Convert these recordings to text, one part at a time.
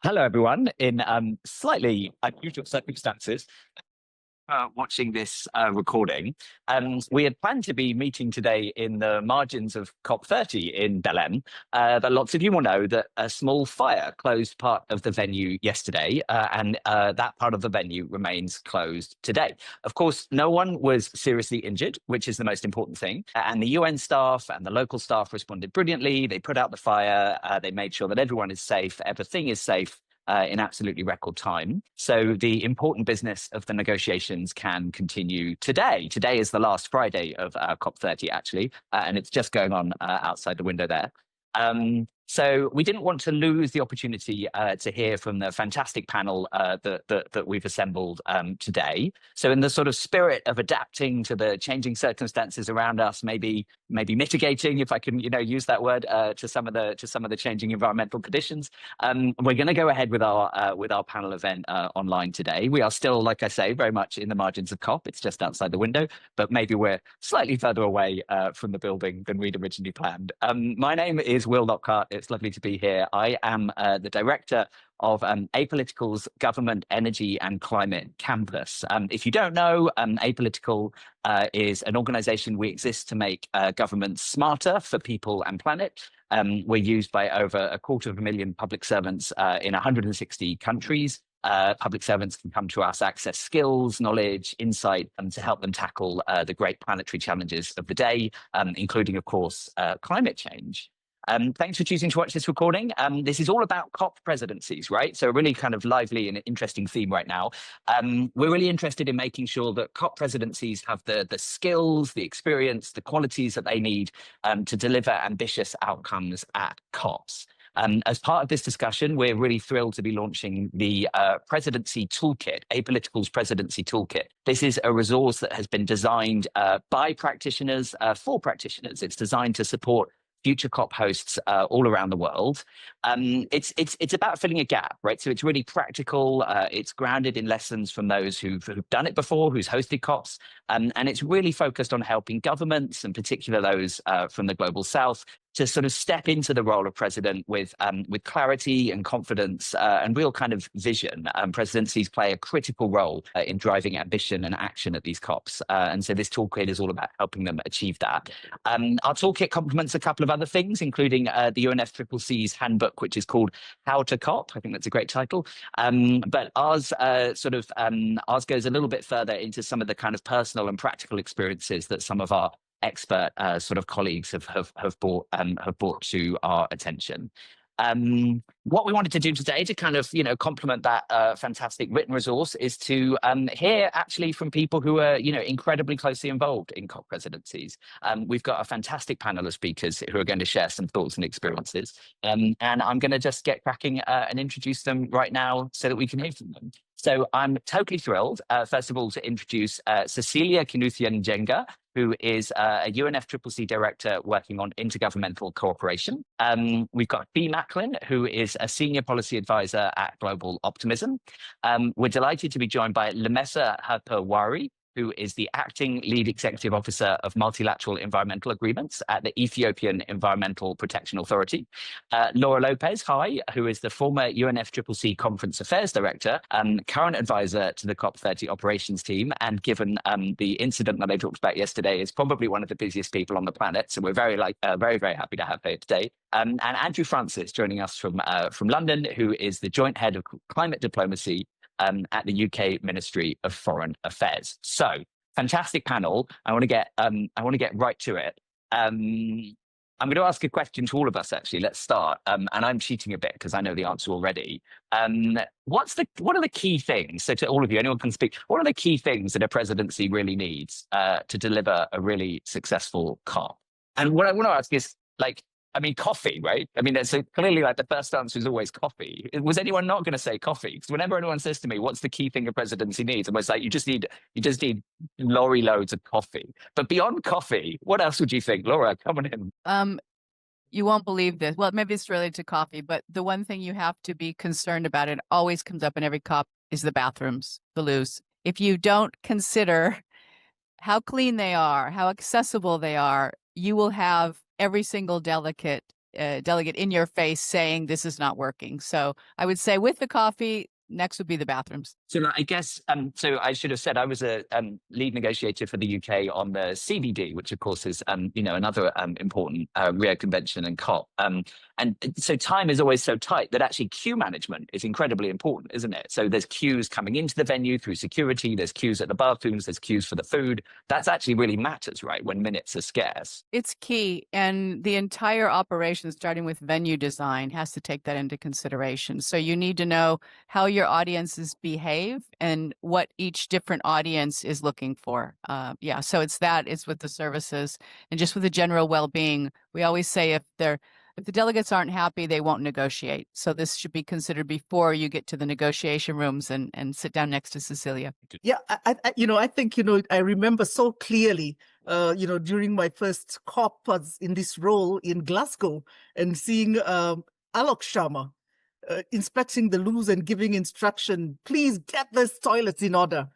Hello, everyone. In slightly unusual circumstances, watching this recording, we had planned to be meeting today in the margins of COP30 in Belem, but lots of you will know that a small fire closed part of the venue yesterday, and that part of the venue remains closed today. Of course, no one was seriously injured, which is the most important thing, and the UN staff and the local staff responded brilliantly. They put out the fire, they made sure that everyone is safe, everything is safe, in absolutely record time. So the important business of the negotiations can continue today. Today is the last Friday of COP30, actually, and it's just going on outside the window there. So we didn't want to lose the opportunity to hear from the fantastic panel that we've assembled today. So in the sort of spirit of adapting to the changing circumstances around us, maybe mitigating, if I can use that word, to some of the changing environmental conditions, we're going to go ahead with our panel event online today. We are still, like I say, very much in the margins of COP. It's just outside the window, but maybe we're slightly further away from the building than we'd originally planned. My name is Will Lockhart. It's lovely to be here. I am the director of Apolitical's Government, Energy and Climate Campus. If you don't know, Apolitical is an organization. We exist to make governments smarter for people and planet. We're used by over 250,000 public servants in 160 countries. Public servants can come to us, access skills, knowledge, insight, to help them tackle the great planetary challenges of the day, including, of course, climate change. Thanks for choosing to watch this recording. This is all about COP presidencies, right? So a really kind of lively and interesting theme right now. We're really interested in making sure that COP presidencies have the skills, the experience, the qualities that they need to deliver ambitious outcomes at COPs. As part of this discussion, we're really thrilled to be launching the Presidency Toolkit, Apolitical's Presidency Toolkit. This is a resource that has been designed by practitioners for practitioners. It's designed to support future COP hosts all around the world. It's about filling a gap, right? So it's really practical. It's grounded in lessons from those who've done it before, who's hosted COPs, and it's really focused on helping governments, in particular those from the global south, to sort of step into the role of president with clarity and confidence and real kind of vision. Presidencies play a critical role in driving ambition and action at these COPs. And so this toolkit is all about helping them achieve that. Our toolkit complements a couple of other things, including the UNFCCC's handbook, which is called How to COP. I think that's a great title. But ours goes a little bit further into some of the kind of personal and practical experiences that some of our expert sort of colleagues have brought to our attention. What we wanted to do today to kind of complement that fantastic written resource is to hear actually from people who are incredibly closely involved in COP presidencies. We've got a fantastic panel of speakers who are going to share some thoughts and experiences, and I'm going to just get cracking and introduce them right now so that we can hear from them. So I'm totally thrilled, first of all, to introduce Cecilia Kinuthian-Jenga, who is a UNFCCC director working on intergovernmental cooperation. We've got Fee Macklin, who is a senior policy advisor at Global Optimism. We're delighted to be joined by Lemessa Harper-Wari, who is the acting lead executive officer of multilateral environmental agreements at the Ethiopian Environmental Protection Authority. Laura Lopez, hi, who is the former UNFCCC Conference Affairs Director, current advisor to the COP30 operations team, and given the incident that I talked about yesterday, is probably one of the busiest people on the planet. So we're very happy to have her today. And Andrew Francis joining us from London, who is the joint head of climate diplomacy at the UK Ministry of Foreign Affairs. So, fantastic panel. I want to get right to it. I'm going to ask a question to all of us. Actually, let's start. And I'm cheating a bit because I know the answer already. What are the key things? So, to all of you, anyone can speak. What are the key things that a presidency really needs to deliver a really successful COP? And what I want to ask is, coffee, right? So clearly, the first answer is always coffee. Was anyone not going to say coffee? Because whenever anyone says to me, "What's the key thing a presidency needs?" I'm always like, you just need lorry loads of coffee. But beyond coffee, what else would you think, Laura? Come on in. You won't believe this. Well, maybe it's related to coffee, but the one thing you have to be concerned about, it always comes up in every COP, is the bathrooms, the loos. If you don't consider how clean they are, how accessible they are, you will have every single delegate delegate in your face saying this is not working. So I would say with the coffee, next would be the bathrooms. So I guess, so I should have said I was a lead negotiator for the UK on the CBD, which of course is, another important Rio Convention and COP. And so time is always so tight that actually queue management is incredibly important, isn't it? So there's queues coming into the venue through security, there's queues at the bathrooms, there's queues for the food. That's actually really matters, right, when minutes are scarce. It's key. And the entire operation, starting with venue design, has to take that into consideration. So you need to know how your audiences behave and what each different audience is looking for. So it's with the services and just with the general well-being. We always say if the delegates aren't happy, they won't negotiate. So this should be considered before you get to the negotiation rooms and sit down next to Cecilia. Yeah, I think, I remember so clearly, during my first COP was in this role in Glasgow and seeing Alok Sharma inspecting the loos and giving instruction, please get this toilets in order.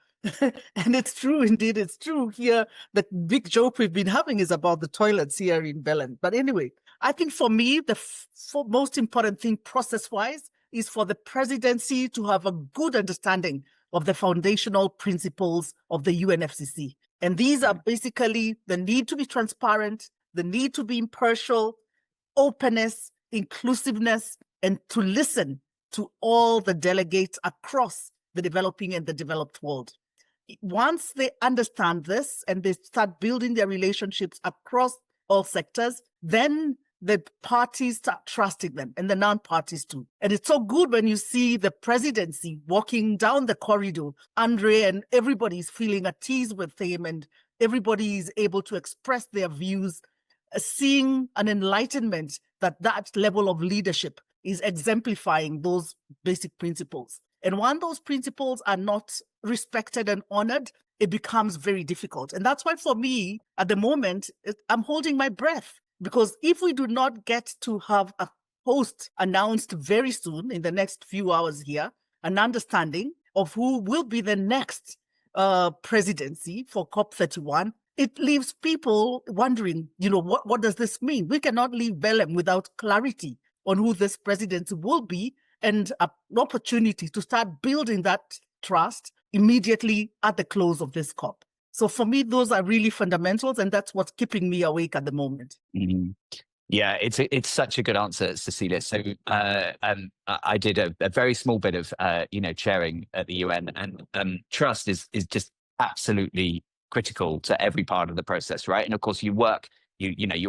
And it's true, indeed, it's true here. The big joke we've been having is about the toilets here in Belem. But anyway, I think for me, the most important thing process-wise is for the presidency to have a good understanding of the foundational principles of the UNFCCC. And these are basically the need to be transparent, the need to be impartial, openness, inclusiveness, and to listen to all the delegates across the developing and the developed world. Once they understand this and they start building their relationships across all sectors, then the parties start trusting them and the non-parties too. And it's so good when you see the presidency walking down the corridor, Andre and everybody is feeling at ease with him and everybody is able to express their views, seeing an enlightenment that level of leadership is exemplifying those basic principles. And when those principles are not respected and honored, it becomes very difficult. And that's why for me, at the moment, I'm holding my breath. Because if we do not get to have a host announced very soon in the next few hours here, an understanding of who will be the next presidency for COP31, it leaves people wondering, what does this mean? We cannot leave Belem without clarity on who this presidency will be and an opportunity to start building that trust immediately at the close of this COP. So for me, those are really fundamentals, and that's what's keeping me awake at the moment. Mm-hmm. Yeah, it's such a good answer, Cecilia. So I did a very small bit of chairing at the UN, and trust is just absolutely critical to every part of the process, right? And of course, you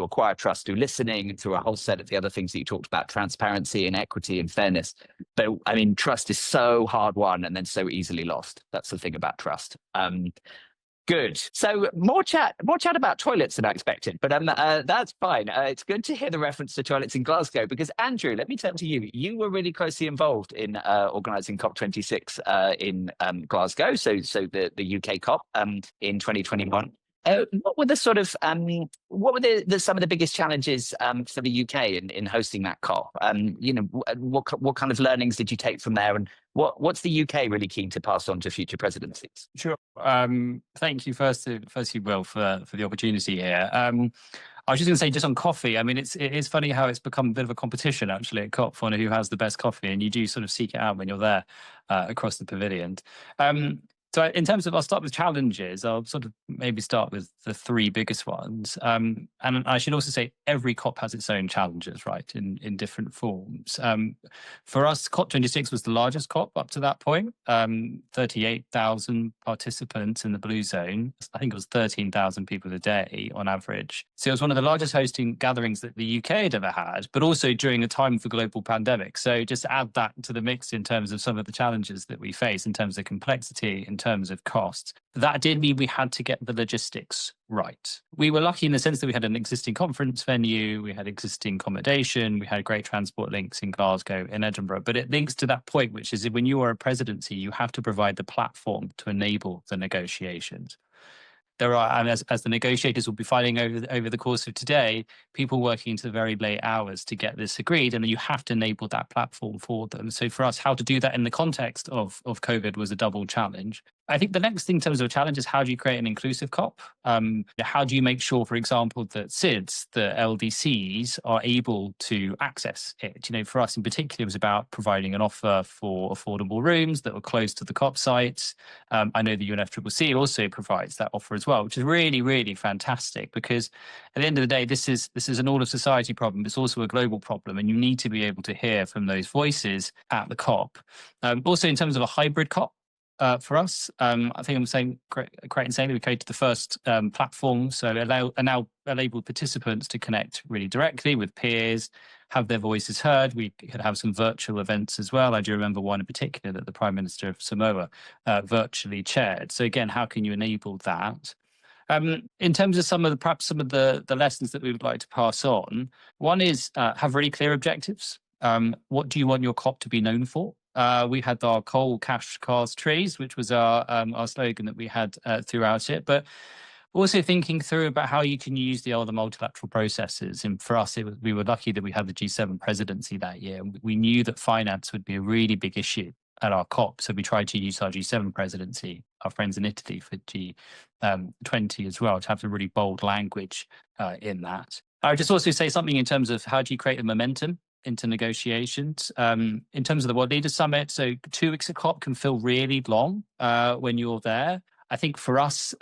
acquire trust through listening, through a whole set of the other things that you talked about, transparency and equity and fairness. But I mean, trust is so hard won and then so easily lost. That's the thing about trust. Good. So more chat about toilets than I expected, but that's fine. It's good to hear the reference to toilets in Glasgow because Andrew, let me turn to you. You were really closely involved in organising COP26 in Glasgow, so the UK COP in 2021. What were the sort of some of the biggest challenges for the UK in hosting that COP? What kind of learnings did you take from there, and what's the UK really keen to pass on to future presidencies? Sure. Thank you firstly, Will, for the opportunity here. I was just going to say, just on coffee, I mean, it is funny how it's become a bit of a competition actually at COP on who has the best coffee, and you do sort of seek it out when you're there across the pavilion. So in terms of, I'll start with challenges. I'll sort of maybe start with the three biggest ones. And I should also say every COP has its own challenges, right, in different forms. For us, COP26 was the largest COP up to that point, 38,000 participants in the blue zone. I think it was 13,000 people a day on average. So it was one of the largest hosting gatherings that the UK had ever had, but also during a time of a global pandemic. So just add that to the mix in terms of some of the challenges that we face in terms of complexity, in terms of cost. That did mean we had to get the logistics right. We were lucky in the sense that we had an existing conference venue, we had existing accommodation, we had great transport links in Glasgow, in Edinburgh. But it links to that point, which is when you are a presidency, you have to provide the platform to enable the negotiations. There are, and as the negotiators will be fighting over the course of today, people working into the very late hours to get this agreed, and you have to enable that platform for them. So for us, how to do that in the context of COVID was a double challenge. I think the next thing in terms of a challenge is how do you create an inclusive COP? How do you make sure, for example, that SIDS, the LDCs, are able to access it? For us in particular, it was about providing an offer for affordable rooms that were close to the COP sites. I know the UNFCCC also provides that offer as well, which is really, really fantastic, because at the end of the day, this is an all of society problem. It's also a global problem, and you need to be able to hear from those voices at the COP. Also, in terms of a hybrid COP, for us, I think I'm saying correct in saying that we created the first platform, so now enable participants to connect really directly with peers, have their voices heard. We could have some virtual events as well. I do remember one in particular that the Prime Minister of Samoa virtually chaired. So again, how can you enable that? In terms of some of the lessons that we would like to pass on, one is have really clear objectives. What do you want your COP to be known for? We had our coal, cash, cars, trees, which was our slogan that we had throughout it. But also thinking through about how you can use the other multilateral processes. And for us, we were lucky that we had the G7 presidency that year. We knew that finance would be a really big issue at our COP. So we tried to use our G7 presidency, our friends in Italy, for G20 as well, to have some really bold language in that. I would just also say something in terms of how do you create the momentum into negotiations. In terms of the World Leaders Summit, so 2 weeks of COP can feel really long when you're there. I think for us,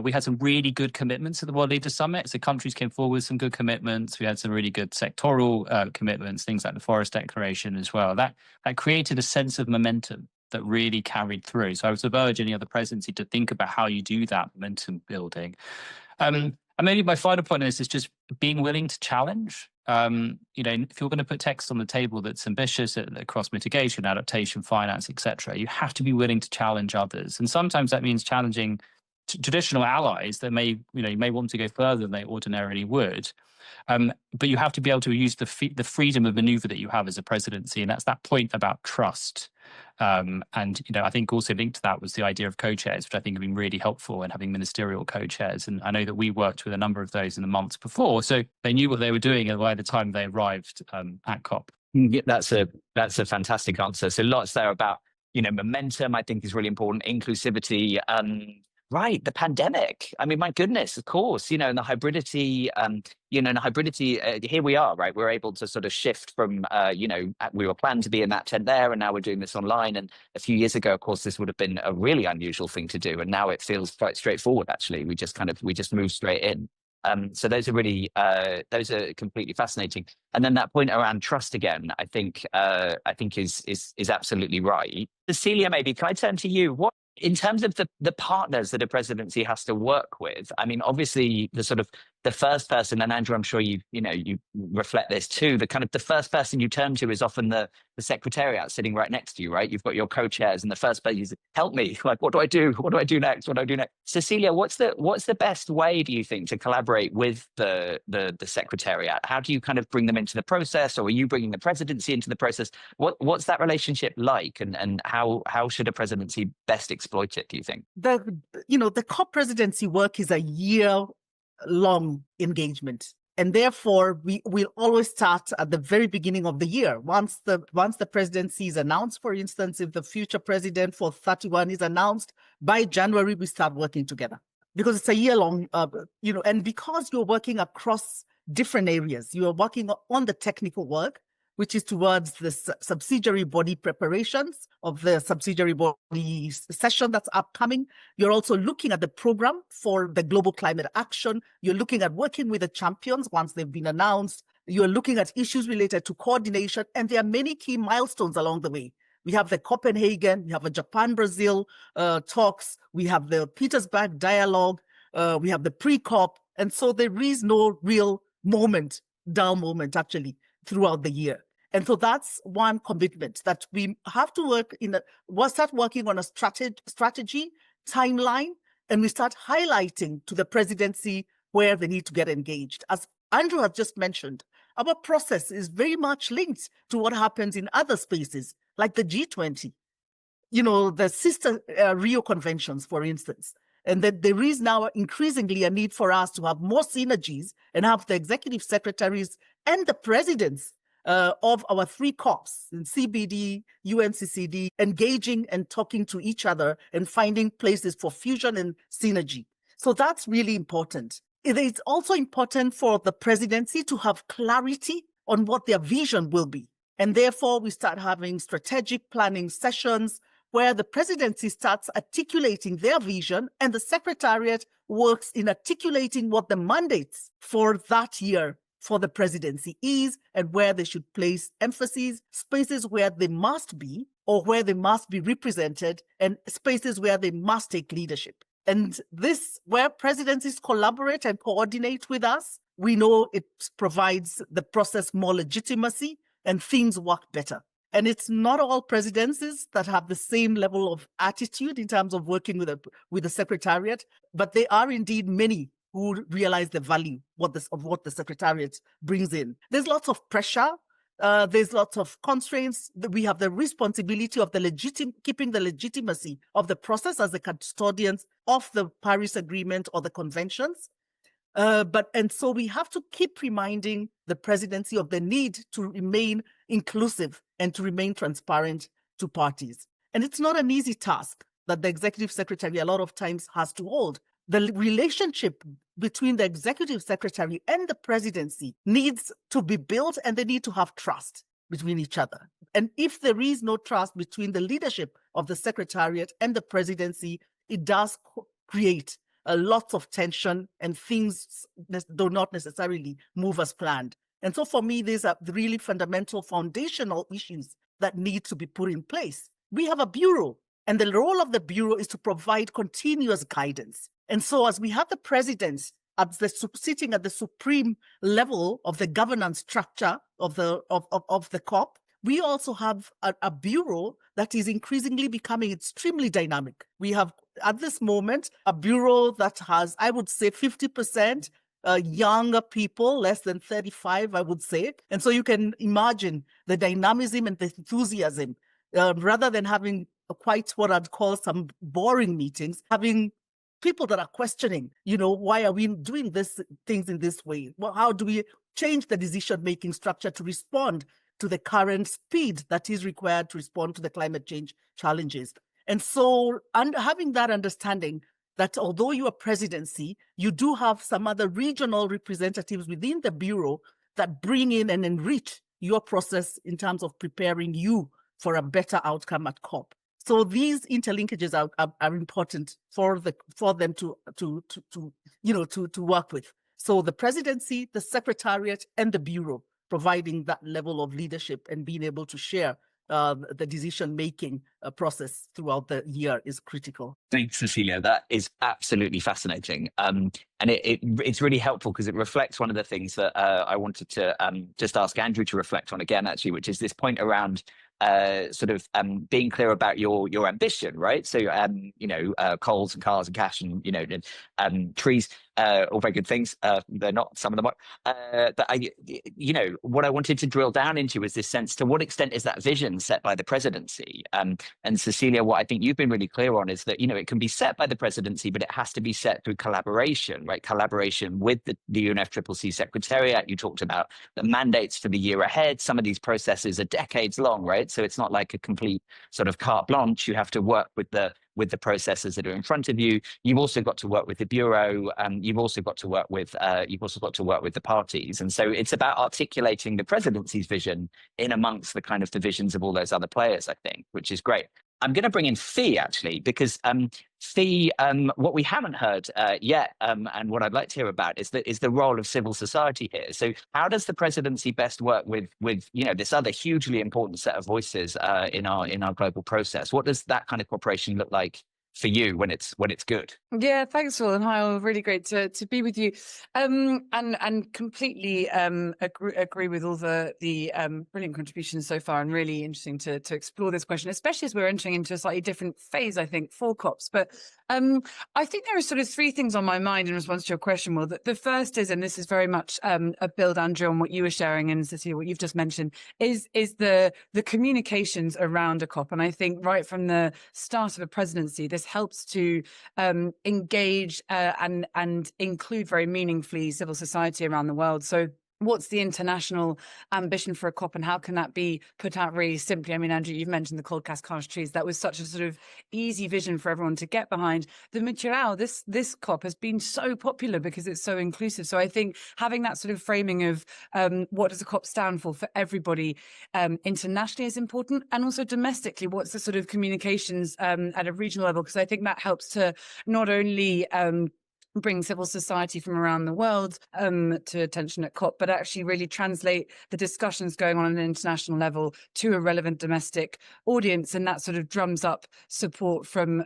we had some really good commitments at the World Leaders Summit. So countries came forward with some good commitments. We had some really good sectoral commitments, things like the Forest Declaration as well. That created a sense of momentum that really carried through. So I would urge any other presidency to think about how you do that momentum building. And maybe my final point on this is just being willing to challenge. If you're going to put text on the table that's ambitious across mitigation, adaptation, finance, etc., you have to be willing to challenge others. And sometimes that means challenging traditional allies that may want to go further than they ordinarily would. But you have to be able to use the freedom of maneuver that you have as a presidency. And that's that point about trust. I think also linked to that was the idea of co-chairs, which I think have been really helpful in having ministerial co-chairs. And I know that we worked with a number of those in the months before, so they knew what they were doing by the time they arrived at COP. Yeah, that's a fantastic answer. So lots there about momentum. I think is really important. Inclusivity. Right, the pandemic. I mean, my goodness, of course, and the hybridity, here we are, right? We're able to sort of shift from, we were planned to be in that tent there, and now we're doing this online. And a few years ago, of course, this would have been a really unusual thing to do. And now it feels quite straightforward, actually. We just move straight in. So those are completely fascinating. And then that point around trust again, I think is absolutely right. Cecilia, maybe can I turn to you? What, in terms of the partners that a presidency has to work with, I mean, obviously the first person, and Andrew, I'm sure you reflect this too, the first person you turn to is often the secretariat sitting right next to you, right? You've got your co-chairs, and the first person is, help me, like, what do I do? What do I do next? What do I do next? Cecilia, what's the best way, do you think, to collaborate with the secretariat? How do you kind of bring them into the process, or are you bringing the presidency into the process? What's that relationship like, and how should a presidency best exploit it, do you think? The COP presidency work is a year-long engagement. And therefore, we'll always start at the very beginning of the year. Once the presidency is announced, for instance, if the future president for 31 is announced, by January, we start working together. Because it's a year-long, and because you're working across different areas, you are working on the technical work, which is towards the subsidiary body preparations of the subsidiary body session that's upcoming. You're also looking at the program for the global climate action. You're looking at working with the champions once they've been announced. You're looking at issues related to coordination, and there are many key milestones along the way. We have the Copenhagen, we have a Japan-Brazil talks, we have the Petersburg dialogue, we have the pre-COP, and so there is no real dull moment actually throughout the year. And so that's one commitment that we have to start working on a strategy, timeline, and we start highlighting to the presidency where they need to get engaged. As Andrew has just mentioned, our process is very much linked to what happens in other spaces, like the G20, the sister Rio conventions, for instance. And that there is now increasingly a need for us to have more synergies and have the executive secretaries and the presidents of our 3 COPs in CBD, UNCCD, engaging and talking to each other and finding places for fusion and synergy. So that's really important. It is also important for the presidency to have clarity on what their vision will be. And therefore, we start having strategic planning sessions where the presidency starts articulating their vision and the secretariat works in articulating what the mandates for that year for the presidency is and where they should place emphasis, spaces where they must be or where they must be represented, and spaces where they must take leadership. And this, where presidencies collaborate and coordinate with us, we know it provides the process more legitimacy and things work better. And it's not all presidencies that have the same level of attitude in terms of working with the secretariat, but there are indeed many who realize the value of what the secretariat brings in. There's lots of pressure. There's lots of constraints. We have the responsibility of keeping the legitimacy of the process as the custodians of the Paris Agreement or the conventions. And so we have to keep reminding the presidency of the need to remain inclusive and to remain transparent to parties. And it's not an easy task that the executive secretary a lot of times has to hold. The relationship between the executive secretary and the presidency needs to be built, and they need to have trust between each other. And if there is no trust between the leadership of the secretariat and the presidency, it does create a lot of tension and things do not necessarily move as planned. And so for me, these are the really fundamental foundational issues that need to be put in place. We have a bureau, and the role of the bureau is to provide continuous guidance. And so as we have the president sitting at the supreme level of the governance structure of the COP, we also have a bureau that is increasingly becoming extremely dynamic. We have, at this moment, a bureau that has, I would say, 50% younger people, less than 35, I would say. And so you can imagine the dynamism and the enthusiasm, rather than having quite what I'd call some boring meetings, having people that are questioning, why are we doing things in this way? Well, how do we change the decision-making structure to respond to the current speed that is required to respond to the climate change challenges? And so having that understanding that although you are presidency, you do have some other regional representatives within the bureau that bring in and enrich your process in terms of preparing you for a better outcome at COP. So these interlinkages are important for them to work with. So the presidency, the secretariat, and the bureau providing that level of leadership and being able to share the decision-making process throughout the year is critical. Thanks, Cecilia. That is absolutely fascinating. And it's really helpful because it reflects one of the things that I wanted to just ask Andrew to reflect on again, actually, which is this point around being clear about your ambition, right? So, coals and cars and cash and trees, all very good things. They're not, some of them are. But what I wanted to drill down into is this sense, to what extent is that vision set by the presidency? And Cecilia, what I think you've been really clear on is that, it can be set by the presidency, but it has to be set through collaboration, right? Collaboration with the UNFCCC Secretariat. You talked about the mandates for the year ahead. Some of these processes are decades long, right? So it's not like a complete sort of carte blanche. You have to work with the processes that are in front of you. You've also got to work with the bureau. You've also got to work with the parties. And so it's about articulating the presidency's vision in amongst the kind of divisions of all those other players, I think, which is great. I'm going to bring in Fee, actually, because Fee, what we haven't heard yet, and what I'd like to hear about is the role of civil society here. So how does the presidency best work with this other hugely important set of voices in our global process? What does that kind of cooperation look like for you when it's good? Yeah, thanks, Will, and hi, all. Really great to be with you, and completely agree with all the brilliant contributions so far, and really interesting to explore this question, especially as we're entering into a slightly different phase, I think, for COPs. But I think there are sort of 3 things on my mind in response to your question, Will. The first is, and this is very much a build, Andrew, on what you were sharing, and Cecilia, what you've just mentioned, is the communications around a COP. And I think right from the start of a presidency, this helps to engage and include very meaningfully civil society around the world. So what's the international ambition for a COP, and how can that be put out really simply? I mean, Andrew, you've mentioned the cold cascade trees. That was such a sort of easy vision for everyone to get behind. The Mutirao, this COP has been so popular because it's so inclusive. So I think having that sort of framing of what does a COP stand for everybody internationally is important, and also domestically, what's the sort of communications at a regional level? Because I think that helps to not only bring civil society from around the world to attention at COP, but actually really translate the discussions going on at an international level to a relevant domestic audience. And that sort of drums up support from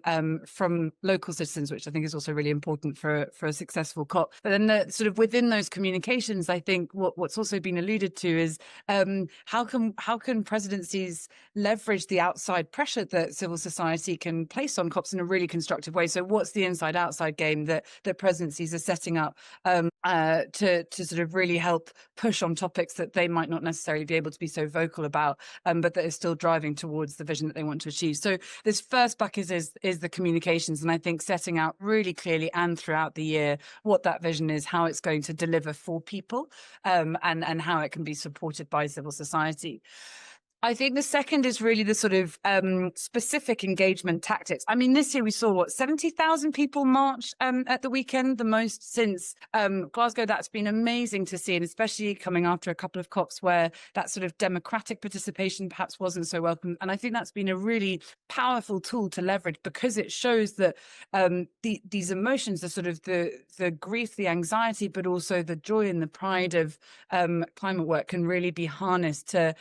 local citizens, which I think is also really important for a successful COP. But then sort of within those communications, I think what's also been alluded to is how can presidencies leverage the outside pressure that civil society can place on COPs in a really constructive way? So what's the inside-outside game that presidencies are setting up to sort of really help push on topics that they might not necessarily be able to be so vocal about, but that is still driving towards the vision that they want to achieve? So this first bucket is the communications, and I think setting out really clearly and throughout the year what that vision is, how it's going to deliver for people, and how it can be supported by civil society. I think the second is really the sort of specific engagement tactics. I mean, this year we saw 70,000 people march at the weekend, the most since Glasgow. That's been amazing to see, and especially coming after a couple of COPs where that sort of democratic participation perhaps wasn't so welcome. And I think that's been a really powerful tool to leverage, because it shows that these emotions, the sort of the grief, the anxiety, but also the joy and the pride of climate work can really be harnessed to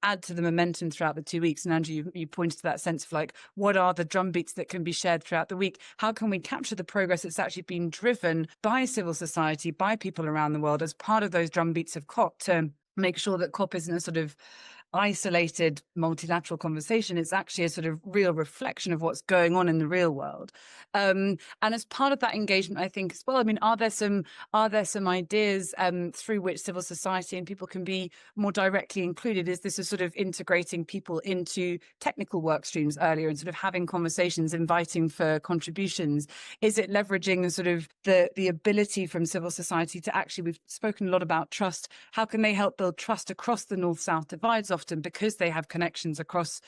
add to the momentum throughout the 2 weeks. And Andrew, you pointed to that sense of like, what are the drumbeats that can be shared throughout the week? How can we capture the progress that's actually been driven by civil society, by people around the world as part of those drumbeats of COP, to make sure that COP isn't a sort of isolated multilateral conversation? It's actually a sort of real reflection of what's going on in the real world. And as part of that engagement, I think as well, I mean, are there some ideas through which civil society and people can be more directly included? Is this a sort of integrating people into technical work streams earlier and sort of having conversations, inviting for contributions? Is it leveraging the sort of the ability from civil society to actually, we've spoken a lot about trust. How can they help build trust across the North-South divides, often because they have connections across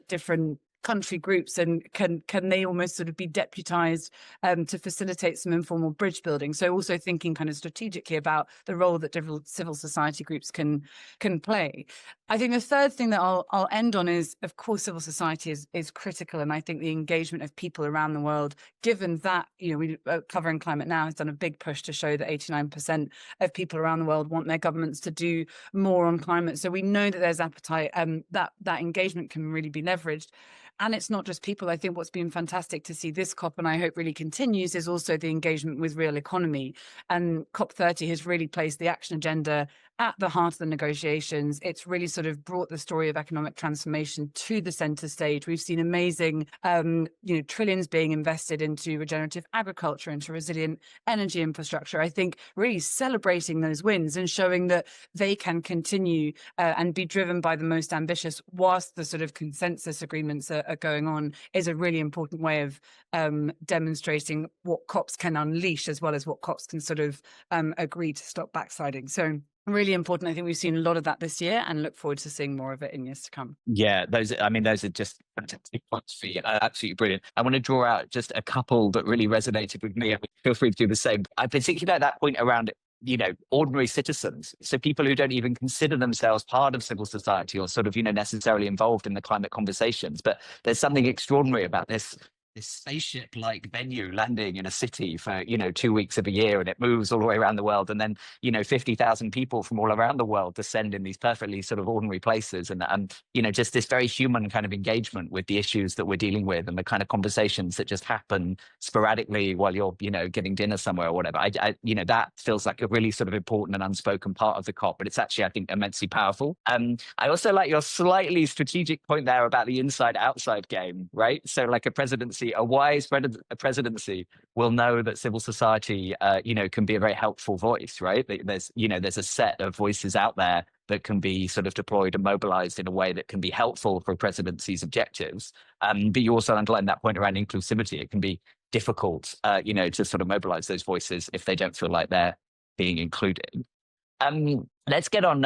different country groups, and can they almost sort of be deputized to facilitate some informal bridge building? So also thinking kind of strategically about the role that different civil society groups can play. I think the third thing that I'll end on is, of course, civil society is critical, and I think the engagement of people around the world, given that, you know, we Covering Climate Now has done a big push to show that 89% of people around the world want their governments to do more on climate. So we know that there's appetite, that engagement can really be leveraged. And it's not just people. I think what's been fantastic to see this COP, and I hope really continues, is also the engagement with real economy. And COP30 has really placed the action agenda at the heart of the negotiations. It's really sort of brought the story of economic transformation to the center stage. We've seen amazing, trillions being invested into regenerative agriculture, into resilient energy infrastructure. I think really celebrating those wins and showing that they can continue and be driven by the most ambitious, whilst the sort of consensus agreements are going on, is a really important way of demonstrating what COPs can unleash, as well as what COPs can sort of agree to stop backsliding. So really important. I think we've seen a lot of that this year, and look forward to seeing more of it in years to come. Yeah, those are just fantastic points for you. Absolutely brilliant. I want to draw out just a couple that really resonated with me. Feel free to do the same. I particularly at that point around, ordinary citizens. So people who don't even consider themselves part of civil society or sort of, necessarily involved in the climate conversations. But there's something extraordinary about this spaceship-like venue landing in a city for 2 weeks of a year, and it moves all the way around the world, and then 50,000 people from all around the world descend in these perfectly sort of ordinary places, and just this very human kind of engagement with the issues that we're dealing with, and the kind of conversations that just happen sporadically while you're getting dinner somewhere or whatever. I that feels like a really sort of important and unspoken part of the COP, but it's actually, I think, immensely powerful. I also like your slightly strategic point there about the inside-outside game, right? So like a wise presidency will know that civil society, can be a very helpful voice, right? There's a set of voices out there that can be sort of deployed and mobilized in a way that can be helpful for a presidency's objectives. But you also underline that point around inclusivity. It can be difficult, to sort of mobilize those voices if they don't feel like they're being included. Let's get on,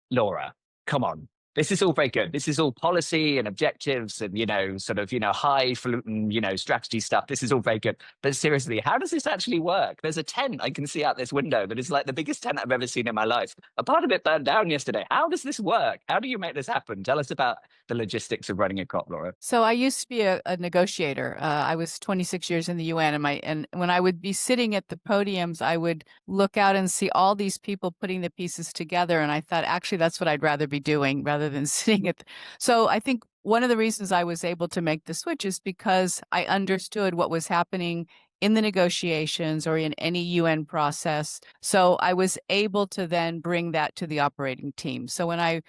Laura. Come on. This is all very good. This is all policy and objectives and, sort of, highfalutin, strategy stuff. This is all very good. But seriously, how does this actually work? There's a tent I can see out this window that is like the biggest tent I've ever seen in my life. A part of it burned down yesterday. How does this work? How do you make this happen? Tell us about the logistics of running a COP, Laura. So I used to be a negotiator. I was 26 years in the UN, and when I would be sitting at the podiums, I would look out and see all these people putting the pieces together, and I thought, actually, that's what I'd rather be doing rather than sitting at. So I think one of the reasons I was able to make the switch is because I understood what was happening in the negotiations or in any UN process. So I was able to then bring that to the operating team. So when I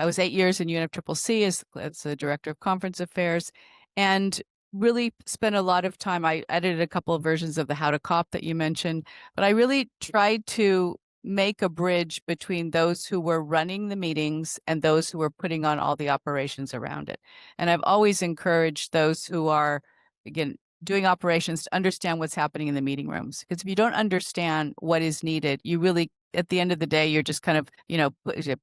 was 8 years in UNFCCC as the director of conference affairs, and really spent a lot of time. I edited a couple of versions of the How to COP that you mentioned, but I really tried to make a bridge between those who were running the meetings and those who were putting on all the operations around it. And I've always encouraged those who are, again, doing operations to understand what's happening in the meeting rooms. Because if you don't understand what is needed, you really, at the end of the day, you're just kind of,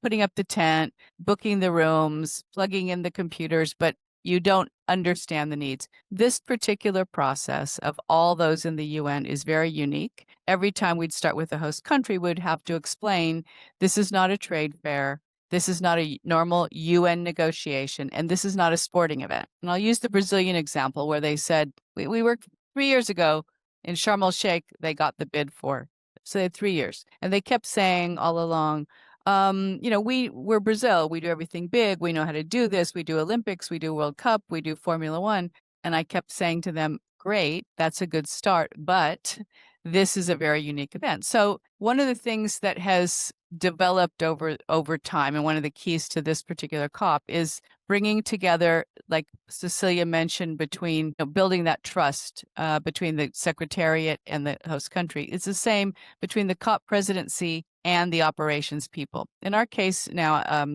putting up the tent, booking the rooms, plugging in the computers, but you don't understand the needs. This particular process of all those in the UN is very unique. Every time we'd start with the host country, we'd have to explain, this is not a trade fair. This is not a normal UN negotiation, and this is not a sporting event. And I'll use the Brazilian example where they said, we worked 3 years ago in Sharm el-Sheikh, they got the bid for. So they had 3 years. And they kept saying all along, we're Brazil. We do everything big. We know how to do this. We do Olympics. We do World Cup. We do Formula One. And I kept saying to them, great, that's a good start, but this is a very unique event. So one of the things that has developed over time, and one of the keys to this particular COP, is bringing together, like Cecilia mentioned, between building that trust between the secretariat and the host country. It's the same between the COP presidency and the operations people. In our case now,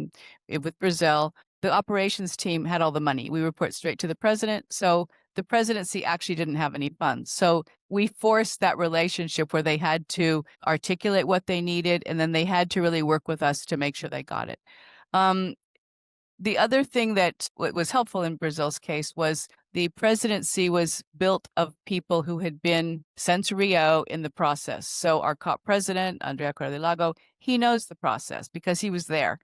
with Brazil, the operations team had all the money. We report straight to the president. So the presidency actually didn't have any funds. So we forced that relationship where they had to articulate what they needed, and then they had to really work with us to make sure they got it. The other thing that was helpful in Brazil's case was the presidency was built of people who had been since Rio in the process. So our COP president, Andrea Correlago, he knows the process because he was there.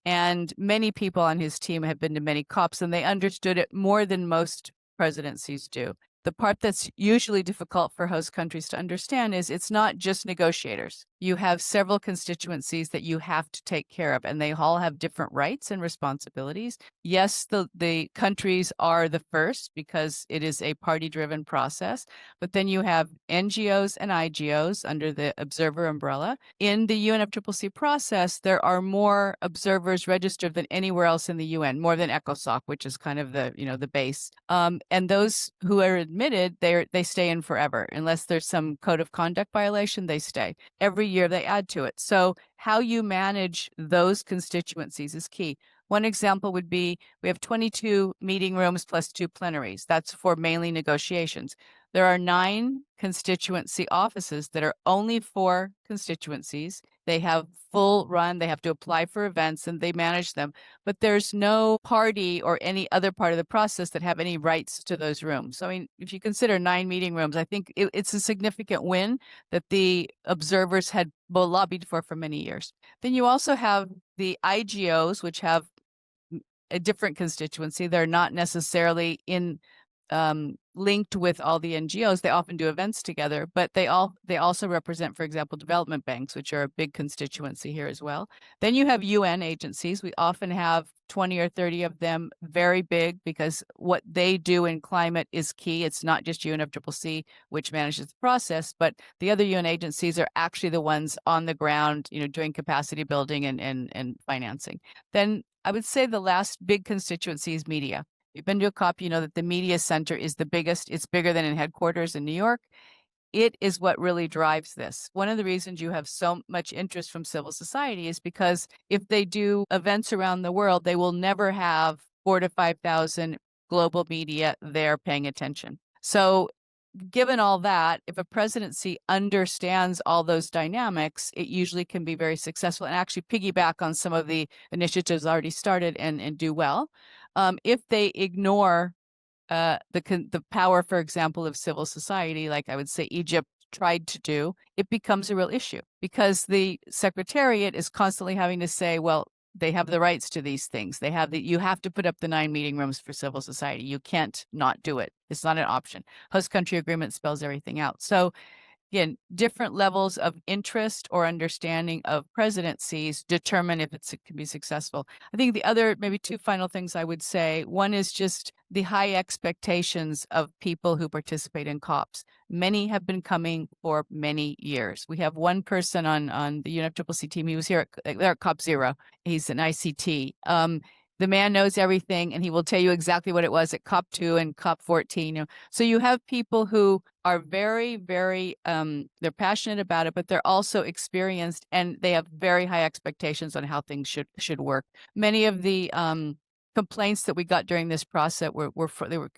And many people on his team have been to many COPs, and they understood it more than most presidencies do. The part that's usually difficult for host countries to understand is it's not just negotiators. You have several constituencies that you have to take care of, and they all have different rights and responsibilities. Yes, the countries are the first because it is a party-driven process, but then you have NGOs and IGOs under the observer umbrella. In the UNFCCC process, there are more observers registered than anywhere else in the UN, more than ECOSOC, which is kind of the base. And those who are admitted, they stay in forever. Unless there's some code of conduct violation, they stay. Every year they add to it. So how you manage those constituencies is key. One example would be we have 22 meeting rooms plus 2 plenaries. That's for mainly negotiations. There are 9 constituency offices that are only for constituencies. They have full run. They have to apply for events and they manage them. But there's no party or any other part of the process that have any rights to those rooms. So, I mean, if you consider 9 meeting rooms, I think it's a significant win that the observers had lobbied for many years. Then you also have the IGOs, which have a different constituency. They're not necessarily linked with all the NGOs. They often do events together, but they also represent, for example, development banks, which are a big constituency here as well. Then you have UN agencies. We often have 20 or 30 of them, very big, because what they do in climate is key. It's not just UNFCCC, which manages the process, but the other UN agencies are actually the ones on the ground, doing capacity building and financing. Then I would say the last big constituency is media. If you've been to a COP, you know that the media center is the biggest. It's bigger than in headquarters in New York. It is what really drives this. One of the reasons you have so much interest from civil society is because if they do events around the world, they will never have 4,000 to 5,000 global media there paying attention. So given all that, if a presidency understands all those dynamics, it usually can be very successful and actually piggyback on some of the initiatives already started and do well. If they ignore the power, for example, of civil society, like I would say Egypt tried to do, it becomes a real issue because the Secretariat is constantly having to say, well, they have the rights to these things. You have to put up the 9 meeting rooms for civil society. You can't not do it. It's not an option. Host country agreement spells everything out. So again, different levels of interest or understanding of presidencies determine if it can be successful. I think the other, maybe 2 final things I would say. One is just the high expectations of people who participate in COPs. Many have been coming for many years. We have one person on the UNFCCC team. He was here at COP 0. He's an ICT. The man knows everything, and he will tell you exactly what it was at COP 2 and COP 14. So you have people who are very, very, they're passionate about it, but they're also experienced, and they have very high expectations on how things should work. Many of the complaints that we got during this process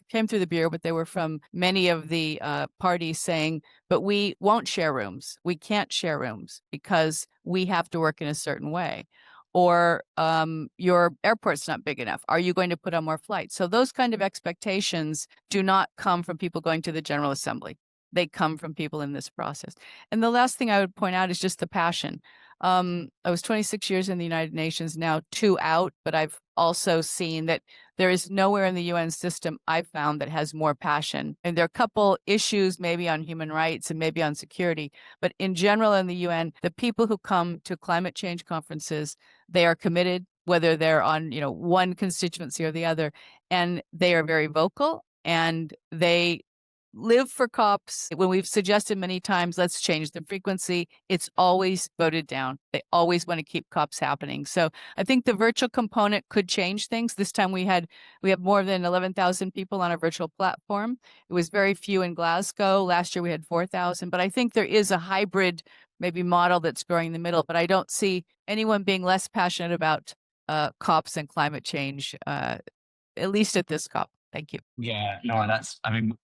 came through the bureau, but they were from many of the parties saying, but we won't share rooms. We can't share rooms because we have to work in a certain way. Or your airport's not big enough. Are you going to put on more flights? So those kind of expectations do not come from people going to the General Assembly. They come from people in this process. And the last thing I would point out is just the passion. I was 26 years in the United Nations, now 2 out, but I've also seen that there is nowhere in the UN system I've found that has more passion. And there are a couple issues maybe on human rights and maybe on security, but in general in the UN, the people who come to climate change conferences, they are committed, whether they're on, one constituency or the other, and they are very vocal and they live for COPs. When we've suggested many times, let's change the frequency, it's always voted down. They always want to keep COPs happening. So I think the virtual component could change things. This time we have more than 11,000 people on a virtual platform. It was very few in Glasgow. Last year we had 4,000, but I think there is a hybrid maybe model that's growing in the middle, but I don't see anyone being less passionate about COPs and climate change, at least at this COP. Thank you. Yeah, no,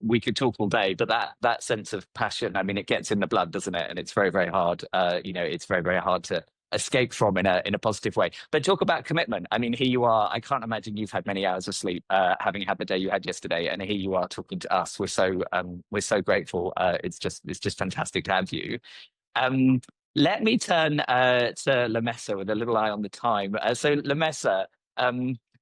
we could talk all day, but that sense of passion, it gets in the blood, doesn't it? And it's very, very hard. It's very, very hard to escape from in a positive way. But talk about commitment. Here you are. I can't imagine you've had many hours of sleep, having had the day you had yesterday, and here you are talking to us. We're so grateful. It's just fantastic to have you. Let me turn to Lemessa with a little eye on the time. So Lemessa,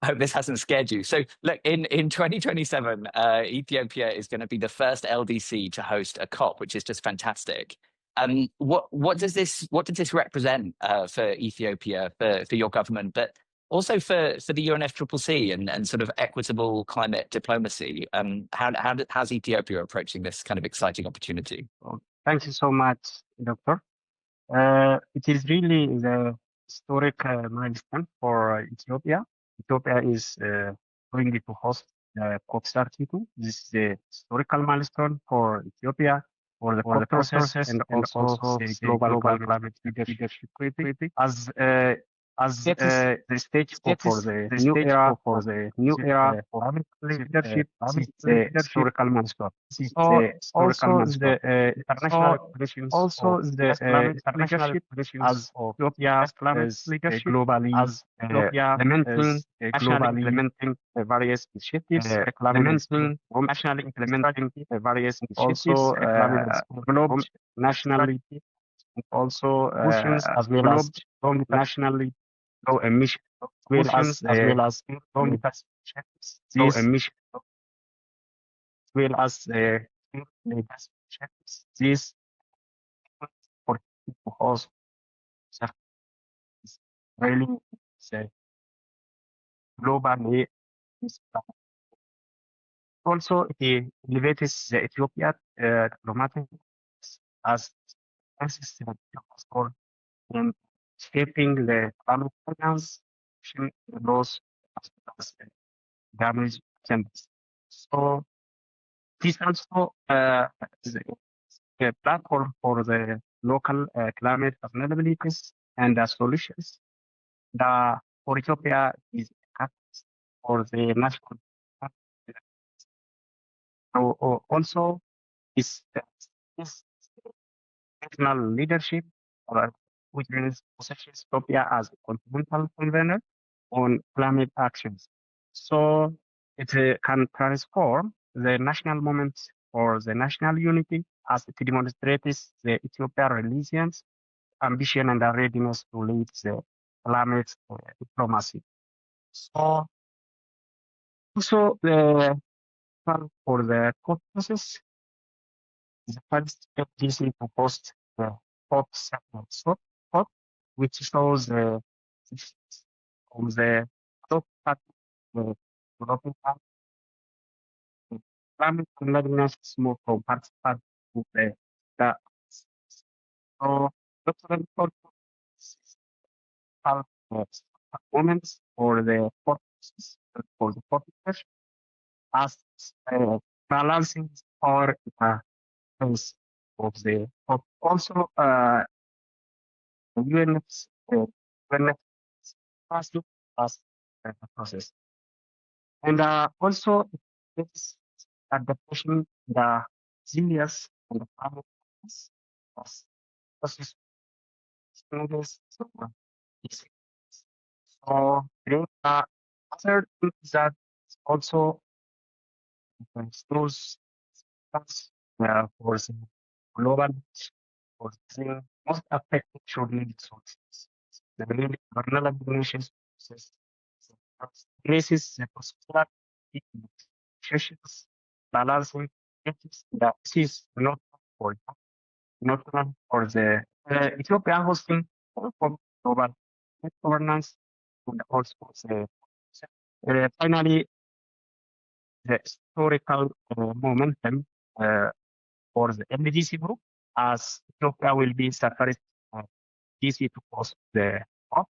I hope this hasn't scared you. So look, in 2027, Ethiopia is going to be the first LDC to host a COP, which is just fantastic. What does this represent for Ethiopia, for your government, but also for the UNFCCC and sort of equitable climate diplomacy? How's Ethiopia approaching this kind of exciting opportunity? Well, thank you so much, Doctor. It is really the historic milestone for Ethiopia. Ethiopia is going to host COP 32. This is a historical milestone for Ethiopia, for the COP process, and also the global climate leadership treaty as the stage for the new era for climate leadership. It's a historical milestone. Also the international relations, as Ethiopia as globally implementing various initiatives, nationally implementing various initiatives, also nationally, also as well as nationally low emission, as well as low emission, as well as this for also really globally. Also, it elevates the Ethiopian diplomatic as system in shaping the climate finance laws as damage attempts. So this also is a platform for the local climate vulnerabilities and solutions. For Ethiopia is a catalyst for the national. So also is national leadership, which positions Ethiopia as a continental convener on climate actions. So it can transform the national moment for the national unity as it demonstrates the Ethiopian resilience, ambition, and the readiness to lead the climate diplomacy. So also the for the COP process, the first step is to post the COP separate COP, which shows the from the top part, the developing part, the climate readiness is more from part to the so different moments for the purposes for the purpose as balancing power is of the of also UNFCCC as the process and also this adaptation the resilience and the power as process changes. So the third thing is that also those for the global for the most affected should need resources. The vulnerable nations places the possibility negotiations, balancing interests that is not for the Ethiopia hosting for global governance and also the finally the historical momentum for the MDC group as Ethiopia will be separate DC to post the COP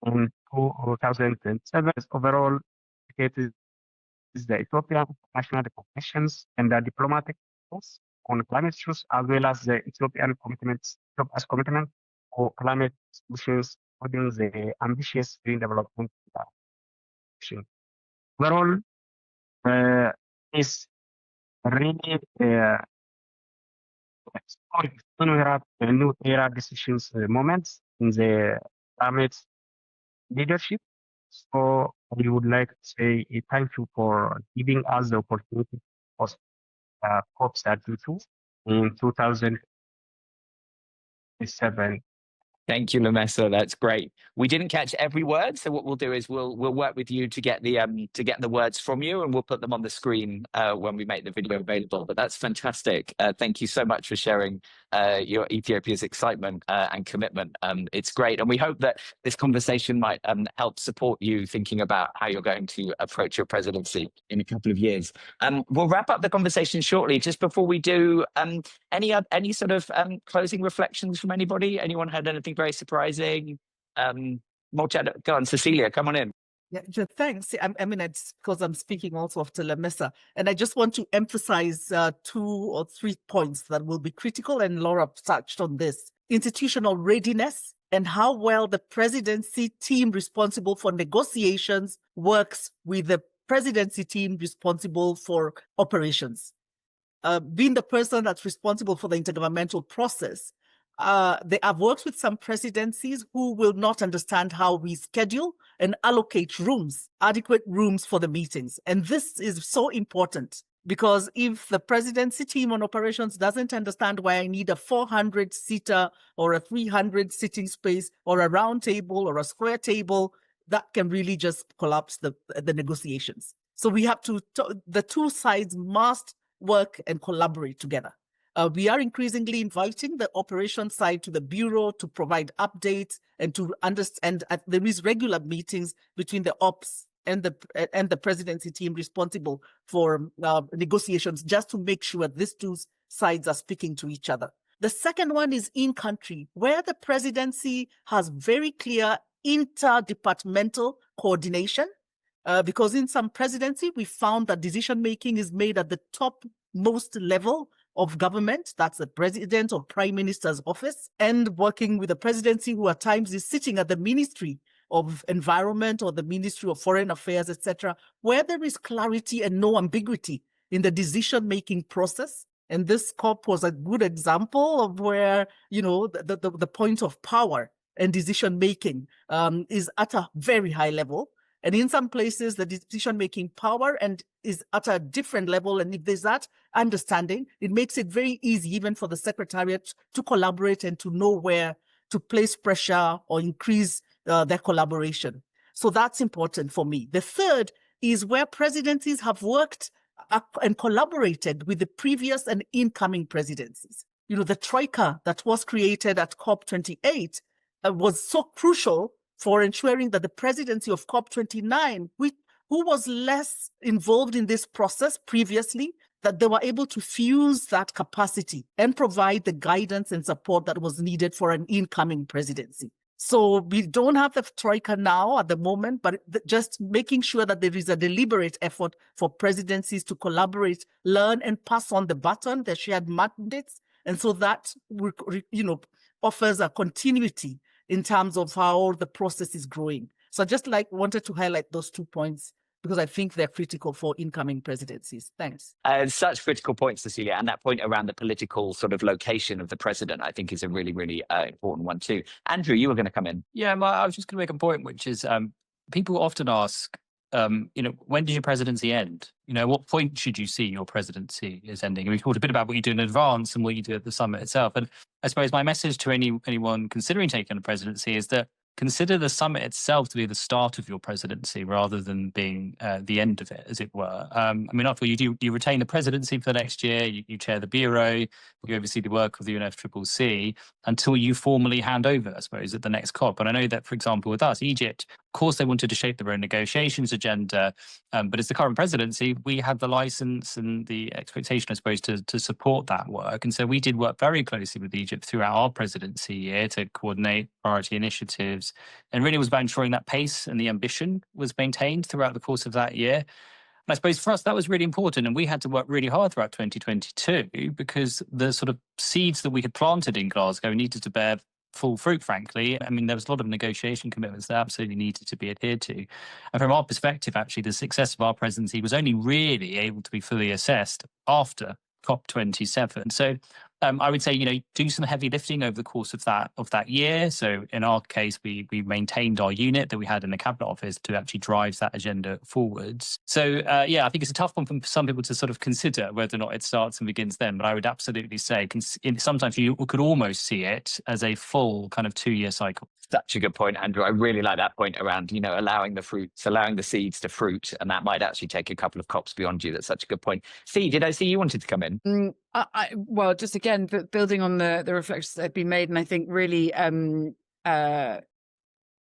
in 2007. Overall, it is the Ethiopian national recognitions and the diplomatic force on climate issues, as well as the Ethiopian commitments, Ethiopia's commitment for climate solutions, including the ambitious green development action. Overall, is really when we have a new era decisions moments in the climate leadership. So we would like to say thank you for giving us the opportunity of COP 32 in 2007. Thank you, Lamessa. That's great. We didn't catch every word, so what we'll do is we'll work with you to get the words from you, and we'll put them on the screen when we make the video available. But that's fantastic. Thank you so much for sharing your Ethiopia's excitement and commitment. It's great, and we hope that this conversation might help support you thinking about how you're going to approach your presidency in a couple of years. We'll wrap up the conversation shortly. Just before we do, any sort of closing reflections from anybody? Anyone had anything very surprising? Go on, Cecilia, come on in. Yeah, thanks. I mean, it's because I'm speaking also after Lamessa, and I just want to emphasize 2 or 3 points that will be critical, and Laura touched on this. Institutional readiness and how well the presidency team responsible for negotiations works with the presidency team responsible for operations. Being the person that's responsible for the intergovernmental process, I've worked with some presidencies who will not understand how we schedule and allocate adequate rooms for the meetings. And this is so important because if the presidency team on operations doesn't understand why I need a 400-seater or a 300 sitting space or a round table or a square table, that can really just collapse the negotiations. So we have the two sides must work and collaborate together. We are increasingly inviting the operations side to the bureau to provide updates and to understand. There is regular meetings between the ops and the presidency team responsible for negotiations, just to make sure these two sides are speaking to each other. The second one is in country, where the presidency has very clear interdepartmental coordination. Because in some presidency, we found that decision-making is made at the topmost level of government, that's the president or prime minister's office, and working with the presidency who at times is sitting at the Ministry of Environment or the Ministry of Foreign Affairs, etc., where there is clarity and no ambiguity in the decision-making process And this COP was a good example of where, the point of power and decision-making is at a very high level. And in some places, the decision-making power is at a different level. And if there's that understanding, it makes it very easy even for the Secretariat to collaborate and to know where to place pressure or increase their collaboration. So that's important for me. The third is where presidencies have worked and collaborated with the previous and incoming presidencies. The troika that was created at COP28 was so crucial for ensuring that the presidency of COP29, who was less involved in this process previously, that they were able to fuse that capacity and provide the guidance and support that was needed for an incoming presidency. So we don't have the troika now at the moment, but just making sure that there is a deliberate effort for presidencies to collaborate, learn, and pass on the baton, their shared mandates. And so that, offers a continuity in terms of how the process is growing. So I just wanted to highlight those 2 points because I think they're critical for incoming presidencies. Thanks. Such critical points, Cecilia, and that point around the political sort of location of the president, I think, is a really, really important one too. Andrew, you were going to come in. Yeah, I was just going to make a point, which is people often ask, when does your presidency end? At what point should you see your presidency is ending? And we talked a bit about what you do in advance and what you do at the summit itself. And I suppose my message to anyone considering taking the presidency is that consider the summit itself to be the start of your presidency rather than being the end of it, as it were. After all, you retain the presidency for the next year, you chair the bureau, you oversee the work of the UNFCCC until you formally hand over, I suppose, at the next COP. And I know that, for example, with us, Egypt, of course, they wanted to shape their own negotiations agenda. But as the current presidency, we had the license and the expectation, I suppose, to support that work. And so we did work very closely with Egypt throughout our presidency year to coordinate priority initiatives. And really was about ensuring that pace and the ambition was maintained throughout the course of that year. And I suppose for us, that was really important. And we had to work really hard throughout 2022 because the sort of seeds that we had planted in Glasgow needed to bear full fruit, frankly. There was a lot of negotiation commitments that absolutely needed to be adhered to. And from our perspective, actually, the success of our presidency was only really able to be fully assessed after COP27. So I would say, do some heavy lifting over the course of that year. So in our case, we maintained our unit that we had in the Cabinet Office to actually drive that agenda forwards. So I think it's a tough one for some people to sort of consider whether or not it starts and begins then. But I would absolutely say sometimes you could almost see it as a full kind of 2-year cycle. Such a good point, Andrew. I really like that point around, allowing the seeds to fruit, and that might actually take a couple of COPs beyond you. That's such a good point. Fee, did I see you wanted to come in? Well, just again, building on the reflections that have been made, and I think really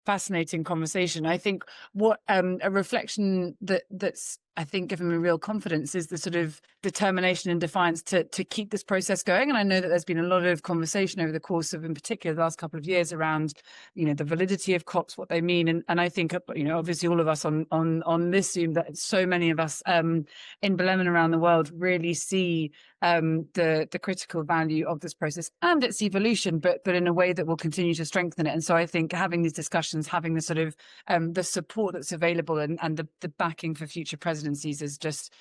fascinating conversation. I think what a reflection that's I think given me real confidence is the sort of determination and defiance to keep this process going. And I know that there's been a lot of conversation over the course of, in particular, the last couple of years around, the validity of COPs, what they mean. And I think, obviously all of us on this Zoom, that so many of us in Belem and around the world really see the critical value of this process and its evolution, but in a way that will continue to strengthen it. And so I think having these discussions, having the sort of the support that's available and the backing for future presidencies is just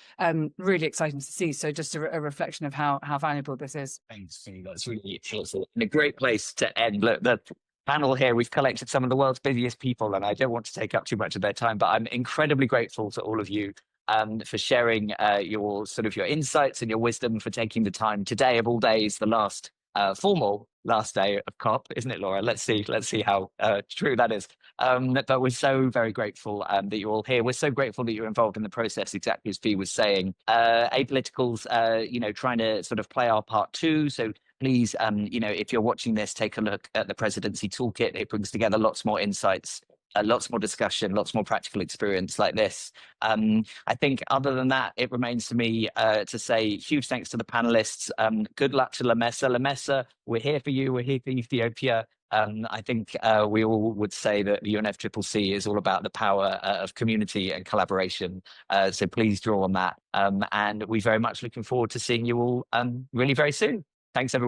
really exciting to see. So just a reflection of how valuable this is. Thanks, Fee. That's really helpful and a great place to end. Look, the panel here, we've collected some of the world's busiest people, and I don't want to take up too much of their time, but I'm incredibly grateful to all of you for sharing your insights and your wisdom, for taking the time today of all days, the last formal last day of COP, isn't it, Laura? Let's see how true that is. But we're so very grateful that you're all here. We're so grateful that you're involved in the process, exactly as Fee was saying. Apoliticals, trying to sort of play our part too. So please, if you're watching this, take a look at the Presidency Toolkit. It brings together lots more insights, lots more discussion, lots more practical experience like this. I think other than that, it remains to me to say huge thanks to the panelists. Good luck to Lamesa. Lamesa, we're here for you. We're here for Ethiopia. I think we all would say that the UNFCCC is all about the power of community and collaboration. So please draw on that. And we're very much looking forward to seeing you all really very soon. Thanks, everyone.